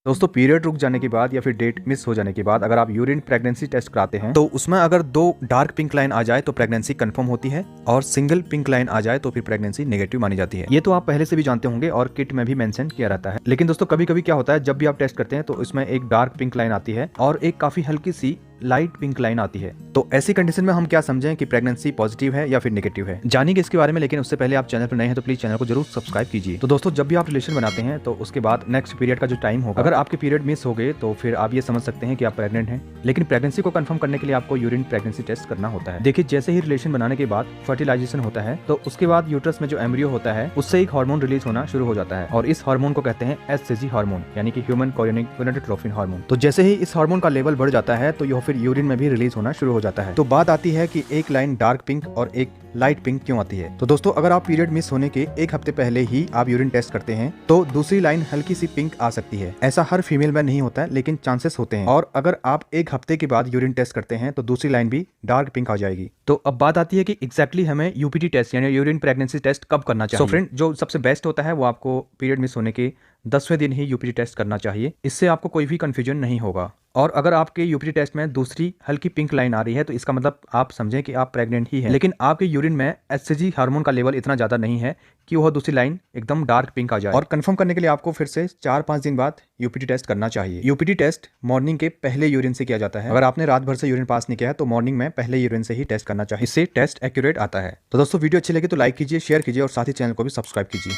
दोस्तों पीरियड रुक जाने के बाद या फिर डेट मिस हो जाने के बाद अगर आप यूरिन प्रेगनेंसी टेस्ट कराते हैं तो उसमें अगर 2 डार्क पिंक लाइन आ जाए तो प्रेगनेंसी कंफर्म होती है और सिंगल पिंक लाइन आ जाए तो फिर प्रेगनेंसी नेगेटिव मानी जाती है। ये तो आप पहले से भी जानते होंगे और किट में भी मेंशन किया रहता है। लेकिन दोस्तों कभी कभी क्या होता है, जब भी आप टेस्ट करते हैं तो इसमें एक डार्क पिंक लाइन आती है और एक काफी हल्की सी लाइट पिंक लाइन आती है। तो ऐसी कंडीशन में हम क्या समझें कि प्रेगनेंसी पॉजिटिव है या फिर नेगेटिव है, जानेंगे इसके बारे में। लेकिन उससे पहले आप चैनल पर नए हैं तो प्लीज चैनल को जरूर सब्सक्राइब कीजिए। तो दोस्तों जब भी आप रिलेशन बनाते हैं तो उसके बाद नेक्स्ट पीरियड का जो टाइम होगा, अगर आपके पीरियड मिस हो गए तो फिर आप ये समझ सकते हैं कि आप प्रेग्नेंट हैं। लेकिन प्रेगनेंसी को कंफर्म करने के लिए आपको यूरिन प्रेगनेंसी टेस्ट करना होता है। देखिए जैसे ही रिलेशन बनाने के बाद फर्टिलाइजेशन होता है तो उसके बाद यूट्रस में जो एम्ब्रियो होता है उससे एक हार्मोन रिलीज होना शुरू हो जाता है और इस हार्मोन को कहते हैं HCG हार्मोन, यानी कि ह्यूमन कोरियोनिक गोनाडोट्रोपिन हार्मोन। तो जैसे ही इस हार्मोन का लेवल बढ़ जाता है तो यह फिर यूरिन में भी रिलीज होना शुरू हो जाता है। तो बात आती है कि एक लाइन डार्क पिंक और एक लाइट पिंक क्यों आती है। तो दोस्तों अगर आप पीरियड मिस होने के 1 हफ्ते पहले ही आप यूरिन टेस्ट करते हैं तो दूसरी लाइन हल्की सी पिंक आ सकती है। ऐसा हर फीमेल में नहीं होता है लेकिन चांसेस होते हैं। और अगर आप 1 हफ्ते के बाद यूरिन टेस्ट करते हैं तो दूसरी लाइन भी डार्क पिंक आ जाएगी। तो अब बात आती है कि एग्जैक्टली हमें यूपीटी टेस्ट यानी यूरिन प्रेगनेंसी टेस्ट कब करना चाहिए। फ्रेंड जो सबसे बेस्ट होता है वो आपको पीरियड मिस होने के 10वें दिन ही यूपीटी टेस्ट करना चाहिए। इससे आपको कोई भी कंफ्यूजन नहीं होगा। और अगर आपके यूपीटी टेस्ट में दूसरी हल्की पिंक लाइन आ रही है तो इसका मतलब आप समझें कि आप प्रेग्नेंट ही हैं। लेकिन आपके यूरिन में HCG हार्मोन का लेवल इतना ज्यादा नहीं है कि वह दूसरी लाइन एकदम डार्क पिंक आ जाए। और कंफर्म करने के लिए आपको फिर से 4-5 दिन बाद यूपीटी टेस्ट करना चाहिए। यूपीटी टेस्ट मॉर्निंग के पहले यूरिन से किया जाता है। अगर आपने रात भर से यूरिन पास नहीं किया है तो मॉर्निंग में पहले यूरिन से ही टेस्ट करना चाहिए। इससे टेस्ट एक्यूरेट आता है। तो दोस्तों वीडियो अच्छी लगी तो लाइक कीजिए, शेयर कीजिए और साथ ही चैनल को भी सब्सक्राइब कीजिए।